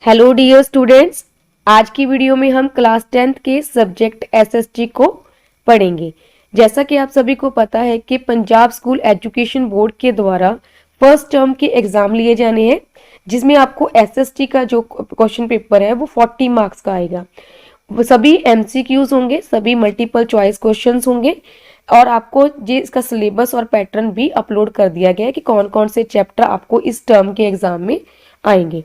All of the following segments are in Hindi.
हेलो डियर स्टूडेंट्स, आज की वीडियो में हम क्लास 10th के सब्जेक्ट एसएसटी को पढ़ेंगे। जैसा कि आप सभी को पता है कि पंजाब स्कूल एजुकेशन बोर्ड के द्वारा फर्स्ट टर्म के एग्जाम लिए जाने हैं, जिसमें आपको एसएसटी का जो क्वेश्चन पेपर है वो 40 मार्क्स का आएगा। वो सभी एमसीक्यूज होंगे, सभी मल्टीपल चॉइस क्वेश्चंस होंगे और आपको ये इसका सिलेबस और पैटर्न भी अपलोड कर दिया गया है कि कौन कौन से चैप्टर आपको इस टर्म के एग्जाम में आएंगे।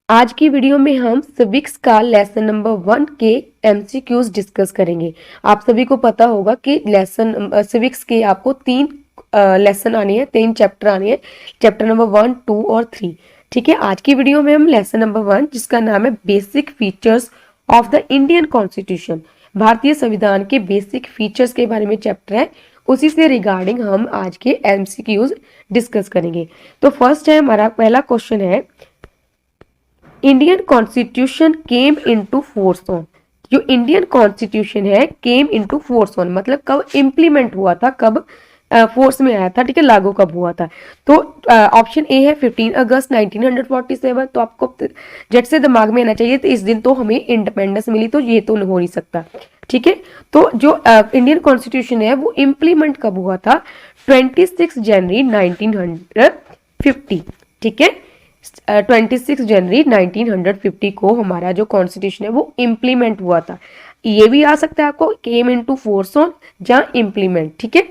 आज की वीडियो में हम सिविक्स का लेसन नंबर 1 के एमसीक्यूज डिस्कस करेंगे। आप सभी को पता होगा कि लेसन सिविक्स के आपको 3 लेसन आने हैं, 3 चैप्टर आने हैं, चैप्टर नंबर 1, 2 और 3। ठीक है, आज की वीडियो में हम लेसन नंबर 1 जिसका नाम है basic features of the Indian constitution, भारतीय संविधान के बेसिक फीचर्स के बारे में चैप्टर है, उसी से रिगार्डिंग हम आज के एमसीक्यूज डिस्कस करेंगे। तो फर्स्ट है हमारा पहला क्वेश्चन है, Indian constitution came into force on. जो इंडियन कॉन्स्टिट्यूशन है केम इनटू फोर्स ऑन मतलब कब इंप्लीमेंट हुआ था, कब फोर्स में आया था, ठीक है, लागू कब हुआ था। तो ऑप्शन ए है 15 अगस्त 1947। तो आपको झट से दिमाग में आना चाहिए तो इस दिन तो हमें इंडिपेंडेंस मिली, तो ये तो हो नहीं सकता। ठीक है, तो जो इंडियन कॉन्स्टिट्यूशन है वो इंप्लीमेंट कब हुआ था, 26 जनवरी 1950। ठीक है, 26 जनवरी 1950 को हमारा जो कॉन्स्टिट्यूशन है वो इम्प्लीमेंट हुआ था। ये भी आ सकता है आपको केम इनटू फोर्स ऑन या इम्प्लीमेंट। ठीक है,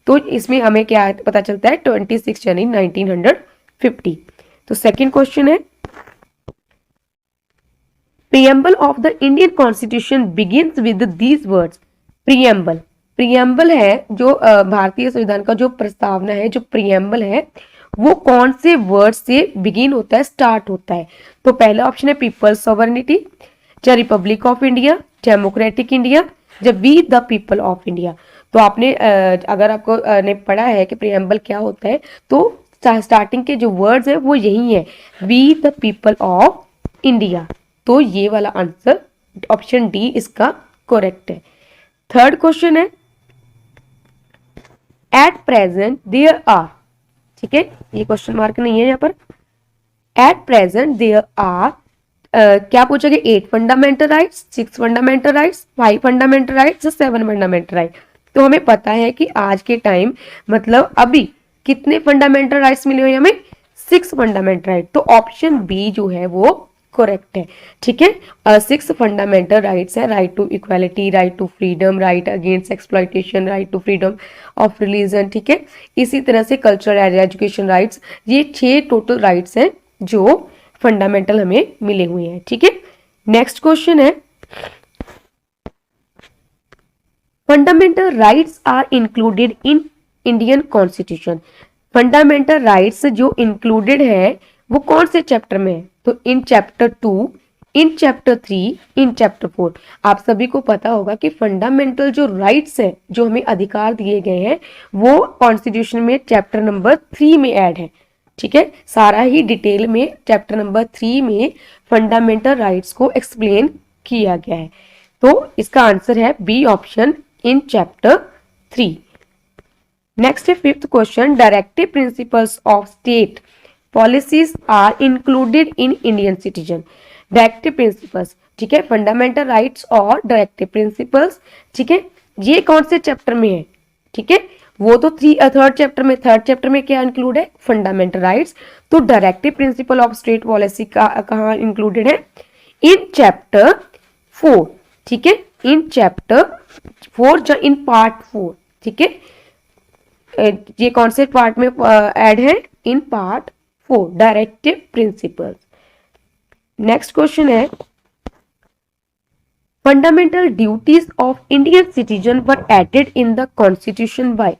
तो इसमें हमें क्या पता चलता है 26 जनवरी 1950। तो सेकंड क्वेश्चन है, preamble of the Indian constitution begins with these words. Preamble, preamble है जो भारतीय संविधान का जो प्रस्तावना है, जो प्रीएम्बल है वो कौन से वर्ड से बिगिन होता है, स्टार्ट होता है। तो पहला ऑप्शन है पीपल्स सॉवरेनिटी, या republic of India, democratic India, या we the people of India. तो आपने अगर आपको ने पढ़ा है कि प्रीएम्बल क्या होता है तो स्टार्टिंग के जो वर्ड्स है वो यही है, we the people of India. तो ये वाला आंसर ऑप्शन डी इसका करेक्ट है। थर्ड क्वेश्चन है, एट प्रेजेंट देयर आर। ठीक है, ये क्वेश्चन मार्क नहीं है यहाँ पर। एट प्रेजेंट देयर आर क्या पूछा गया, 8 fundamental rights, 6 fundamental rights, 5 fundamental rights, 7 fundamental right. तो हमें पता है कि आज के टाइम मतलब अभी कितने फंडामेंटल राइट्स मिले हुए हमें, 6 फंडामेंटल राइट। तो ऑप्शन बी जो है वो करेक्ट है। ठीक है, 6 फंडामेंटल राइट्स है, right to equality, right to freedom, right against exploitation, right to freedom of religion. ठीक है, इसी तरह से कल्चरल एंड एजुकेशन राइट्स, ये 6 टोटल राइट्स हैं जो फंडामेंटल हमें मिले हुए हैं। ठीक है, नेक्स्ट क्वेश्चन है, fundamental rights are included in Indian constitution. Fundamental rights जो इंक्लूडेड है वो कौन से चैप्टर में है, तो in chapter 2, in chapter 3, in chapter 4। आप सभी को पता होगा कि फंडामेंटल जो राइट्स है, जो हमें अधिकार दिए गए हैं, वो कॉन्स्टिट्यूशन में चैप्टर नंबर 3 में ऐड है। ठीक है, सारा ही डिटेल में चैप्टर नंबर 3 में फंडामेंटल राइट्स को एक्सप्लेन किया गया है। तो इसका आंसर है B option, in chapter 3। Next है fifth question, directive principles of state policies are included in Indian citizen. Directive principles, ठीक है, फंडामेंटल राइट्स और डायरेक्टिव प्रिंसिपल्स। ठीक है, ये कौन से चैप्टर में है, ठीक है, वो तो थर्ड चैप्टर में। थर्ड चैप्टर में क्या इंक्लूड है, फंडामेंटल राइट्स। तो directive principle of state policy का कहाँ इंक्लूडेड है, इन चैप्टर 4। ठीक है, इन चैप्टर 4 या इन पार्ट 4। ठीक है, ये कौन से पार्ट में ऐड है, in part 4, directive principles. Next question है, fundamental duties of Indian citizen were added in the constitution by.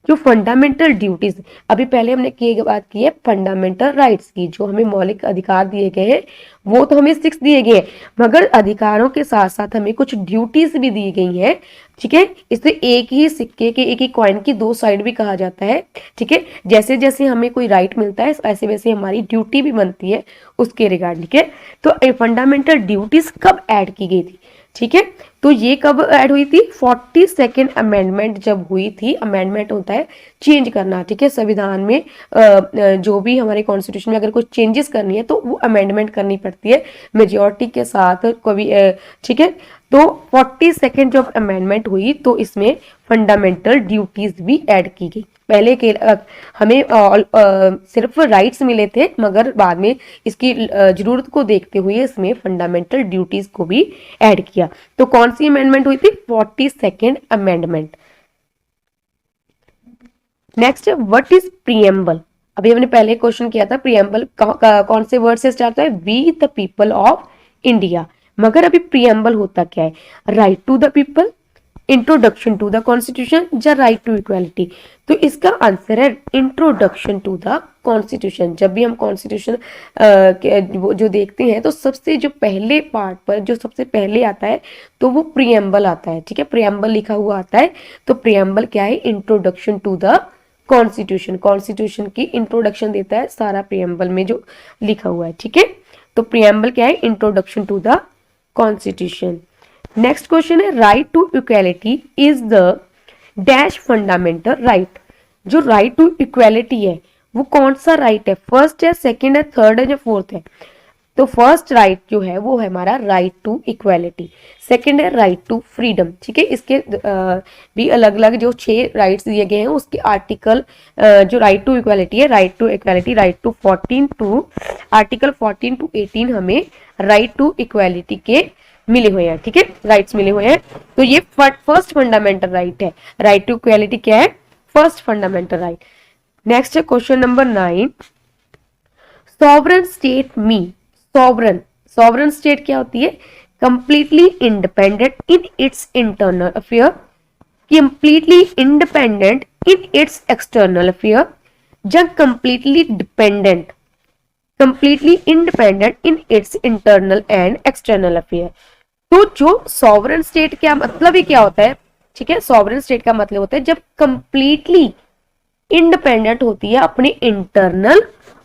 जो फंडामेंटल ड्यूटीज, अभी पहले हमने बात की है फंडामेंटल राइट्स की, जो हमें मौलिक अधिकार दिए गए हैं वो तो हमें 6 दिए गए हैं, मगर अधिकारों के साथ साथ हमें कुछ ड्यूटीज भी दी गई हैं। ठीक है, इसे एक ही सिक्के के, एक ही कॉइन की 2 साइड भी कहा जाता है। ठीक है, जैसे जैसे हमें कोई राइट मिलता है ऐसे वैसे हमारी ड्यूटी भी बनती है उसके रिगार्डिंग। ठीक है, तो फंडामेंटल ड्यूटीज कब ऐड की गई थी, ठीक है। तो ये कब ऐड हुई थी? 42nd अमेंडमेंट जब हुई थी। अमेंडमेंट होता है चेंज करना, ठीक है। संविधान में जो भी हमारे कॉन्स्टिट्यूशन में अगर कुछ चेंजेस करनी है तो वो अमेंडमेंट करनी पड़ती है मेजोरिटी के साथ कभी, ठीक है। तो 42nd जब अमेंडमेंट हुई तो इसमें फंडामेंटल ड्यूटीज भी ऐड की गई। पहले के हमें सिर्फ राइट्स मिले थे, मगर बाद में इसकी जरूरत को देखते हुए इसमें फंडामेंटल ड्यूटीज को भी ऐड किया। तो कौन सी अमेंडमेंट हुई थी? 42nd amendment. Next, what is preamble? अभी हमने पहले क्वेश्चन किया था प्रीएम्बल कौन से वर्ड से स्टार्ट होता है? We the people of India. मगर अभी प्रीएम्बल होता क्या है? Right to the people, introduction to the constitution या राइट टू इक्वालिटी? तो इसका आंसर है इंट्रोडक्शन टू द कॉन्स्टिट्यूशन। जब भी हम कॉन्स्टिट्यूशन जो देखते हैं तो सबसे जो पहले पार्ट पर जो सबसे पहले आता है तो वो प्रीएम्बल आता है, ठीक है। प्रीएम्बल लिखा हुआ आता है। तो प्रीएम्बल क्या है? Introduction to the constitution. Constitution की इंट्रोडक्शन देता है सारा प्रीएम्बल में जो लिखा हुआ है, ठीक है। तो प्रीएम्बल क्या है? Introduction to the constitution. Next question है, right to equality is the dash fundamental right. जो राइट टू इक्वालिटी है वो कौन सा राइट है? फर्स्ट है, सेकंड है, थर्ड है या फोर्थ है? तो फर्स्ट राइट जो है वो है हमारा राइट टू इक्वालिटी। सेकंड है राइट टू फ्रीडम, ठीक है। इसके भी अलग अलग जो 6 राइट्स दिए गए हैं उसके आर्टिकल, जो राइट टू इक्वालिटी है, right to equality, right to 14 to article 14 to 18 हमें राइट टू इक्वालिटी के मिले हुए हैं, ठीक है। राइट्स मिले हुए हैं। तो ये फर्स्ट फंडामेंटल राइट है। राइट टू इक्वालिटी क्या है? First fundamental right. नेक्स्ट है क्वेश्चन नंबर 9, सॉवरन स्टेट मी। सॉवरन स्टेट क्या होती है? Completely independent in its internal affair, completely independent in its external affair, या completely independent in its internal and external affair. तो जो सॉवरन स्टेट क्या मतलब ही क्या होता है, ठीक है। सॉवरन स्टेट का मतलब होता है जब कंप्लीटली इंडिपेंडेंट होती है अपने इंटरनल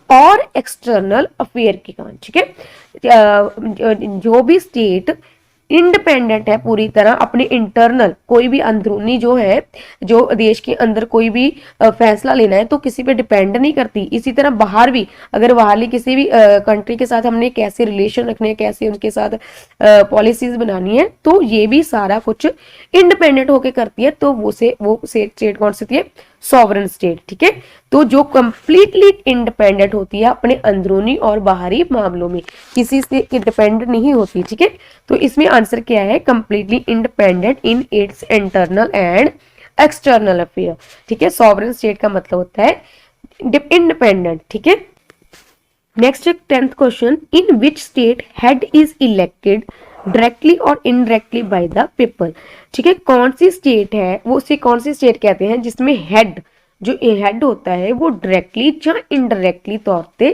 और एक्सटर्नल अफेयर के कारण, ठीक है। जो भी स्टेट इंडिपेंडेंट है पूरी तरह अपने इंटरनल, कोई भी अंदरूनी जो है, जो देश के अंदर कोई भी फैसला लेना है तो किसी पे डिपेंड नहीं करती। इसी तरह बाहर भी अगर बाहरली किसी भी कंट्री के साथ हमने कैसे रिलेशन रखने हैं, कैसे उनके साथ पॉलिसीज बनानी है, तो ये भी सारा कुछ इंडिपेंडेंट होके करती है। तो वो स्टेट कौन सी होती है? सॉवरन स्टेट, ठीक है। तो जो कंप्लीटली इंडिपेंडेंट होती है अपने अंदरूनी और बाहरी मामलों में, किसी से डिपेंड नहीं होती, ठीक है। तो इसमें आंसर क्या है? Completely independent in its internal and external affair, ठीक है। सॉवरन स्टेट का मतलब होता है इंडिपेंडेंट, ठीक है। Next 10th question, in which state head is elected directly और इनडायरेक्टली बाय द पीपल, ठीक है। कौन सी स्टेट है वो, उसे कौन सी स्टेट कहते हैं जिसमें हेड, जो हेड होता है वो डायरेक्टली या इनडायरेक्टली तौर पे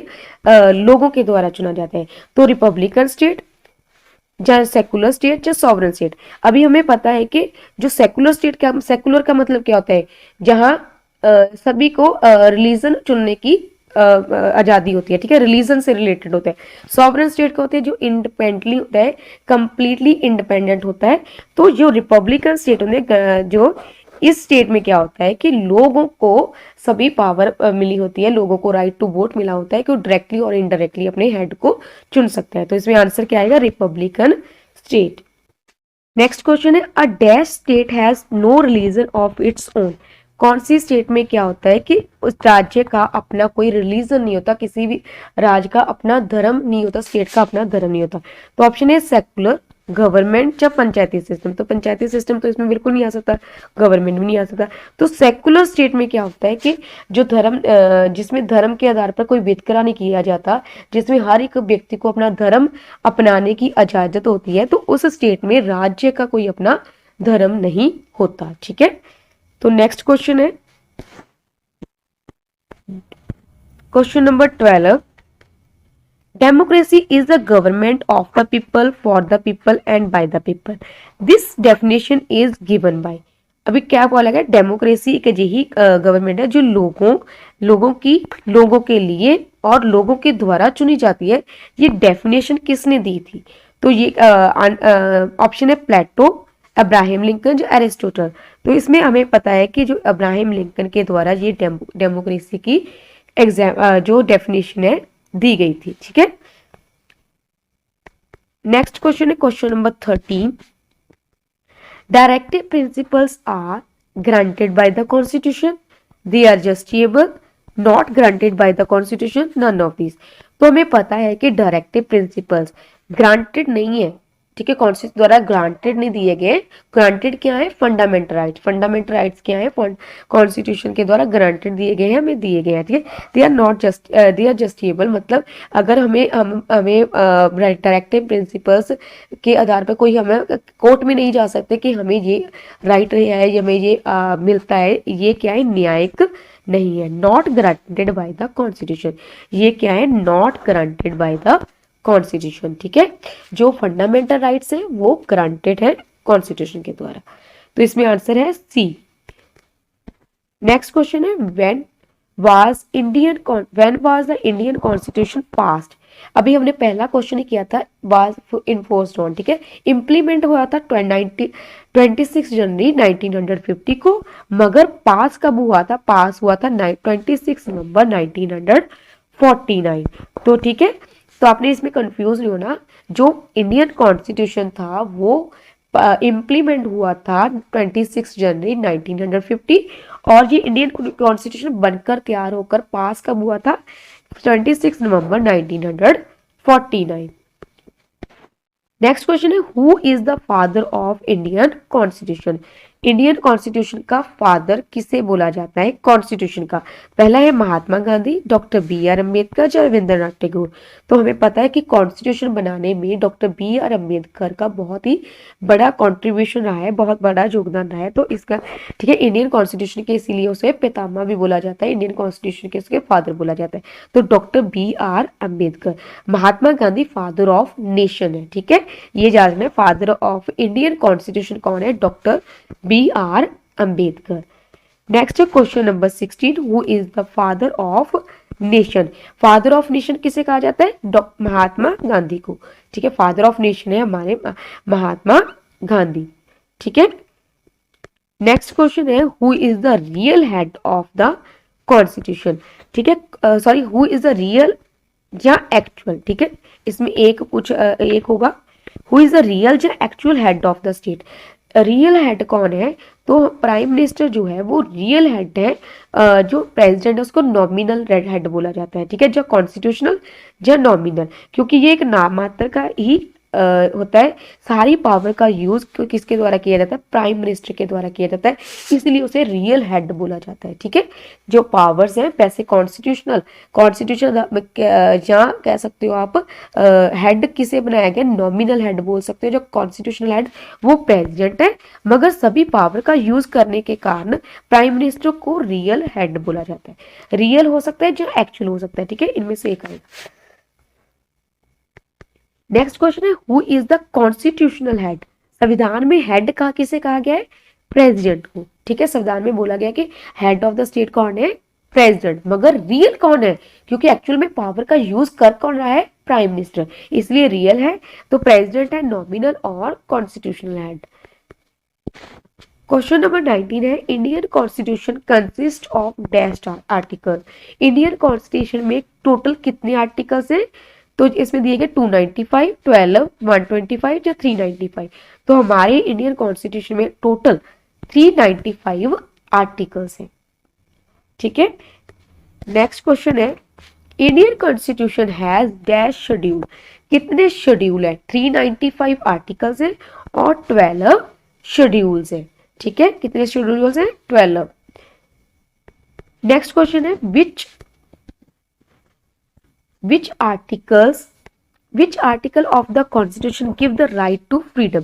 लोगों के द्वारा चुना जाता है? तो रिपब्लिकन स्टेट या सेकुलर स्टेट या सॉवरन स्टेट। अभी हमें पता है कि जो सेकुलर स्टेट का, सेकुलर का मतलब क्या होता है? जहां सभी को रिलीजन चुनने की आजादी होती है, ठीक है। रिलीजन से रिलेटेड होता है। सॉवरन स्टेट का होता है जो इंडिपेंडेंटली होता है, कंप्लीटली इंडिपेंडेंट होता है। तो जो रिपब्लिकन स्टेट होते हैं, जो इस स्टेट में क्या होता है कि लोगों को सभी पावर मिली होती है, लोगों को राइट टू वोट मिला होता है कि वो डायरेक्टली और इनडायरेक्टली अपने हेड को चुन सकता है। तो इसमें आंसर क्या आएगा? Republican state. नेक्स्ट क्वेश्चन है, a dash state has no religion of its own. कौन सी स्टेट में क्या होता है कि उस राज्य का अपना कोई रिलीजन नहीं होता, किसी भी राज्य का अपना धर्म नहीं होता, स्टेट का अपना धर्म नहीं होता। तो ऑप्शन है सेकुलर, गवर्नमेंट या पंचायती सिस्टम। तो पंचायती सिस्टम तो इसमें बिल्कुल नहीं आ सकता, गवर्नमेंट भी नहीं आ सकता। तो सेकुलर स्टेट में क्या होता है कि जो धर्म, जिसमें धर्म के आधार पर कोई वितकरा नहीं किया जाता, जिसमें हर एक व्यक्ति को अपना धर्म अपनाने की इजाजत होती है, तो उस स्टेट में राज्य का कोई अपना धर्म नहीं होता, ठीक है। तो नेक्स्ट क्वेश्चन है question number 12, democracy is the government of the people, for the people and by the people. This definition is given by. अभी क्या बोला गया? डेमोक्रेसी एक अजिही गवर्नमेंट है जो लोगों के लिए और लोगों के द्वारा चुनी जाती है। ये डेफिनेशन किसने दी थी? तो ये ऑप्शन है प्लेटो, अब्राहम लिंकन या एरिस्टोटल। तो इसमें हमें पता है कि जो अब्राहम लिंकन के द्वारा ये डेमोक्रेसी की जो डेफिनेशन है दी गई थी। ठीक है, नेक्स्ट क्वेश्चन है question number 13। Directive principles are granted by the constitution, they are justiciable, not granted by the constitution, none of this. तो हमें पता है कि डायरेक्टिव प्रिंसिपल्स ग्रांटेड नहीं है, ठीक है, कॉन्स्टिट्यूशन द्वारा ग्रांटेड नहीं दिए गए। ग्रांटेड क्या है? Fundamental rights. फंडामेंटल राइट्स क्या है? कॉन्स्टिट्यूशन के द्वारा ग्रांटेड दिए गए हैं, हमें दिए गए हैं। ठीक है, they are not just, they are justiciable, मतलब अगर हमें डायरेक्टिव प्रिंसिपल्स के आधार पर कोई हमें कोर्ट में नहीं जा सकते कि हमें ये राइट है, हमें ये मिलता है, ये क्या है? न्यायिक नहीं है। Not granted by the constitution, ये क्या है? Not granted by the constitution. ठीक है, जो फंडामेंटल राइट्स है वो ग्रांटेड है कॉन्स्टिट्यूशन के द्वारा। तो इसमें आंसर है सी। नेक्स्ट क्वेश्चन है when was the Indian constitution passed. अभी हमने पहला क्वेश्चन ही किया था, वाज इन्फोर्स्ड ऑन। ठीक है, इंप्लीमेंट हुआ था 26 जनवरी 1950 को, मगर पास कब हुआ था? पास हुआ था 26 नवंबर 1949। तो ठीक है, तो आपने इसमें कंफ्यूज नहीं होना। जो इंडियन कॉन्स्टिट्यूशन था वो इम्प्लीमेंट हुआ था 26 जनवरी 1950, और ये इंडियन कॉन्स्टिट्यूशन बनकर तैयार होकर पास कब हुआ था? 26 नवंबर 1949। नेक्स्ट क्वेश्चन है who is the father of Indian constitution. Indian constitution का फादर किसे बोला जाता है? कॉन्स्टिट्यूशन का पहला है Mahatma Gandhi, doctor B R Ambedkar या रविंद्रनाथ टैगोर। तो हमें पता है कि कॉन्स्टिट्यूशन बनाने में डॉक्टर बी आर अम्बेडकर का बहुत ही बड़ा कॉन्ट्रीब्यूशन रहा है, बहुत बड़ा योगदान रहा है। तो इसका ठीक है, इंडियन कॉन्स्टिट्यूशन के इसीलिए उसे पितामह भी बोला जाता है, इंडियन कॉन्स्टिट्यूशन के उसके फादर बोला जाता है। तो doctor B R Ambedkar. Mahatma Gandhi father of nation है। ठीक है, ये जानना है फादर ऑफ इंडियन कॉन्स्टिट्यूशन कौन है? Doctor B R Ambedkar. Next question number 16, who is the father of nation. Father of nation किसे कहा जाता है? महात्मा गांधी को। ठीक है, फादर ऑफ नेशन है हमारे महात्मा गांधी। ठीक है, नेक्स्ट क्वेश्चन है who is the real head of the constitution. ठीक है, sorry, who is the real या एक्चुअल। ठीक है, इसमें एक होगा, हु इज द रियल या actual head of the state. Real head कौन है? तो प्राइम मिनिस्टर जो है वो रियल हेड है, जो प्रेसिडेंट है उसको नॉमिनल हेड बोला जाता है। ठीक है, जो कॉन्स्टिट्यूशनल या नॉमिनल, क्योंकि ये एक नाम मात्र का ही होता है। सारी पावर का यूज किसके द्वारा किया जाता है? प्राइम मिनिस्टर के द्वारा किया जाता है, इसलिए उसे रियल हेड बोला जाता है। ठीक है, जो पावर्स हैं वैसे कॉन्स्टिट्यूशन या कह सकते हो आप हेड किसे बनाया गया? नॉमिनल हेड बोल सकते हो। जो कॉन्स्टिट्यूशनल हेड वो प्रेसिडेंट है, मगर सभी पावर का यूज करने के कारण प्राइम मिनिस्टर को रियल हेड बोला जाता है। रियल हो सकता है या एक्चुअल हो सकता है। ठीक है, इनमें से एक आएगा। नेक्स्ट क्वेश्चन है who is the constitutional head. संविधान में हेड का किसे कहा गया है? प्रेसिडेंट को। ठीक है, संविधान में बोला गया कि हेड ऑफ द स्टेट कौन है? प्रेसिडेंट। मगर रियल कौन है? क्योंकि एक्चुअल में पावर का यूज कर कौन रहा है? प्राइम मिनिस्टर, इसलिए रियल है। तो प्रेसिडेंट है, नॉमिनल और कॉन्स्टिट्यूशनल हेड। क्वेश्चन नंबर 19 है Indian constitution consist of dash article. Indian constitution में टोटल कितने आर्टिकल्स हैं? तो इसमें दिए गए 295, 12, 125 या 395। तो हमारे इंडियन कॉन्स्टिट्यूशन में टोटल 395 आर्टिकल्स हैं। ठीक है, नेक्स्ट क्वेश्चन है Indian constitution has dash schedule. कितने शेड्यूल है? 395 आर्टिकल्स हैं और 12 शेड्यूल्स हैं। ठीक है, कितने शेड्यूल्स हैं? 12। नेक्स्ट क्वेश्चन है which article of the constitution give the right to freedom।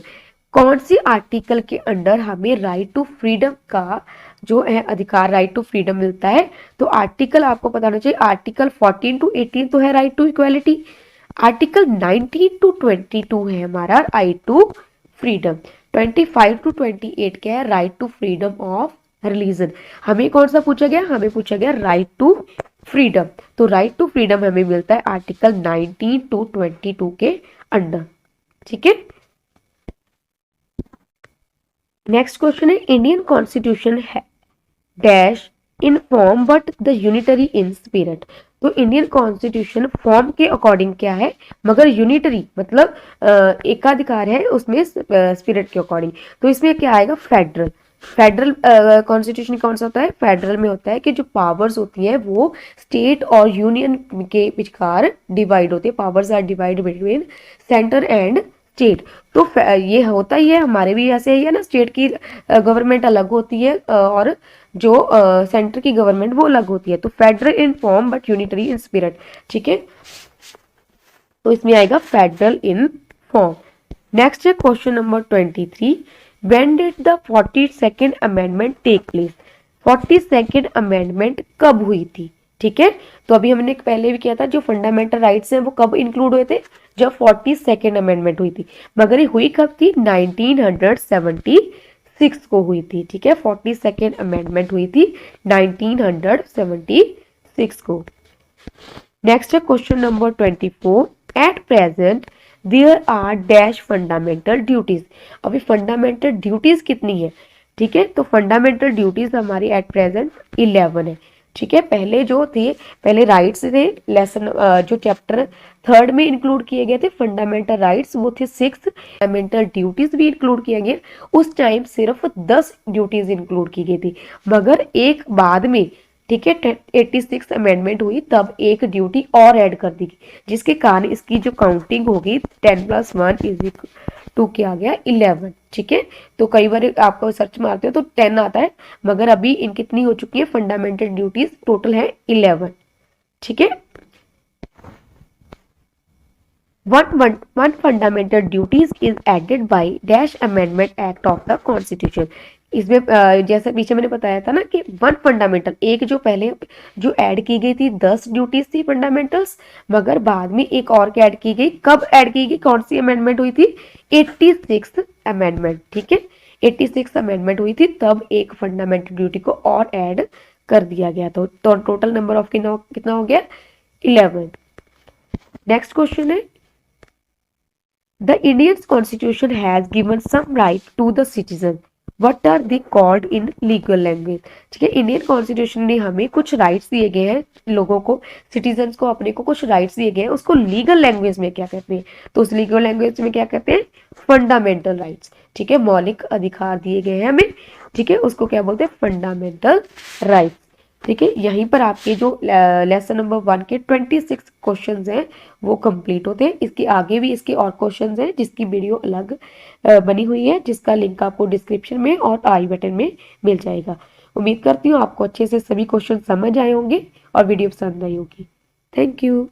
कौन सी आर्टिकल के अंडर हमें राइट टू फ्रीडम का जो है अधिकार, राइट टू फ्रीडम मिलता है? तो आर्टिकल आपको पता होना चाहिए, आर्टिकल 14 to 18 तो है right to equality, article 19 to 22 है हमारा राइट टू फ्रीडम, 25 to 28 क्या है? Right to freedom of religion. हमें कौन सा पूछा गया? हमें पूछा गया राइट टू फ्रीडम। तो राइट टू फ्रीडम हमें मिलता है आर्टिकल 19 to 22 के अंडर। ठीक है। नेक्स्ट क्वेश्चन है, इंडियन कॉन्स्टिट्यूशन है dash in form but the unitary in spirit. तो इंडियन कॉन्स्टिट्यूशन फॉर्म के अकॉर्डिंग क्या है, मगर यूनिटरी मतलब एकाधिकार है उसमें स्पिरिट के अकॉर्डिंग। तो इसमें क्या आएगा, फेडरल। फेडरल कॉन्स्टिट्यूशन कौन सा होता है, फेडरल में होता है कि जो पावर्स होती हैं वो स्टेट और यूनियन के विचकार डिवाइड होते हैं, powers are divide between centre and state. तो ये होता ही है, हमारे भी ऐसे ही है ना, स्टेट की गवर्नमेंट अलग होती है और जो सेंटर की गवर्नमेंट वो अलग होती है। तो federal in form but unitary in spirit, ठीक है। तो इसमें आएगा फेडरल इन फॉर्म। नेक्स्ट है question number 23, when did the 42nd amendment take place. 42nd amendment कब हुई थी, ठीक है। तो अभी हमने पहले भी किया था, जो फंडामेंटल राइट्स हैं वो कब इंक्लूड हुए थे, जब 42nd अमेंडमेंट हुई थी। मगर ये हुई कब थी, 1976 को हुई थी, ठीक है। 42nd अमेंडमेंट हुई थी 1976 को। नेक्स्ट है question number 24, at present there are dash fundamental duties. अभी फंडामेंटल ड्यूटीज कितनी है, ठीक है। तो फंडामेंटल ड्यूटीज हमारी एट प्रेजेंट 11 है, ठीक है। पहले जो थे, पहले राइट्स थे, लेसन जो चैप्टर 3rd में इंक्लूड किए गए थे फंडामेंटल राइट्स वो थे 6। फंडामेंटल ड्यूटीज भी इंक्लूड किया गया, उस टाइम सिर्फ 10 ड्यूटीज इंक्लूड की गई थी। मगर एक बाद में, ठीक है, 86 अमेंडमेंट हुई तब एक ड्यूटी और ऐड कर दी गई, जिसके कारण इसकी जो काउंटिंग होगी 10 + 1 = 2 क्या आ गया 11, ठीक है। तो कई बार आपको सर्च मारते हो तो 10 आता है, मगर अभी इन कितनी हो चुकी है फंडामेंटल ड्यूटीज, टोटल है 11, ठीक है। One fundamental duties is added by dash amendment act of the constitution। इसमें जैसे पीछे मैंने बताया था ना कि वन फंडामेंटल, एक जो पहले जो ऐड की गई थी 10 ड्यूटीज थी फंडामेंटल्स, मगर बाद में एक और क्या ऐड की गई, कब ऐड की गई, कौन सी अमेंडमेंट हुई थी, 86 अमेंडमेंट, ठीक है। 86 अमेंडमेंट हुई थी तब एक फंडामेंटल ड्यूटी को और ऐड कर दिया गया। तो टोटल नंबर ऑफ कितना हो गया 11। नेक्स्ट क्वेश्चन है, The Indian Constitution has given some right to the citizen. What are they called in legal language? ठीक है, इंडियन कॉन्स्टिट्यूशन ने हमें कुछ राइट्स दिए गए हैं, लोगों को, सिटीजन्स को, अपने को कुछ राइट्स दिए गए हैं, उसको लीगल लैंग्वेज में क्या कहते हैं, तो उस लीगल लैंग्वेज में क्या कहते हैं, फंडामेंटल राइट्स, ठीक है। मौलिक अधिकार दिए गए हैं हमें, ठीक है, उसको क्या बोलते हैं, फंडामेंटल राइट्स, ठीक है। यहीं पर आपके जो लेसन नंबर 1 के 26 क्वेश्चंस हैं वो कंप्लीट होते हैं। इसके आगे भी इसके और क्वेश्चंस हैं जिसकी वीडियो अलग बनी हुई है, जिसका लिंक आपको डिस्क्रिप्शन में और आई बटन में मिल जाएगा। उम्मीद करती हूँ आपको अच्छे से सभी क्वेश्चन समझ आए होंगे और वीडियो पसंद आई होगी। Thank you.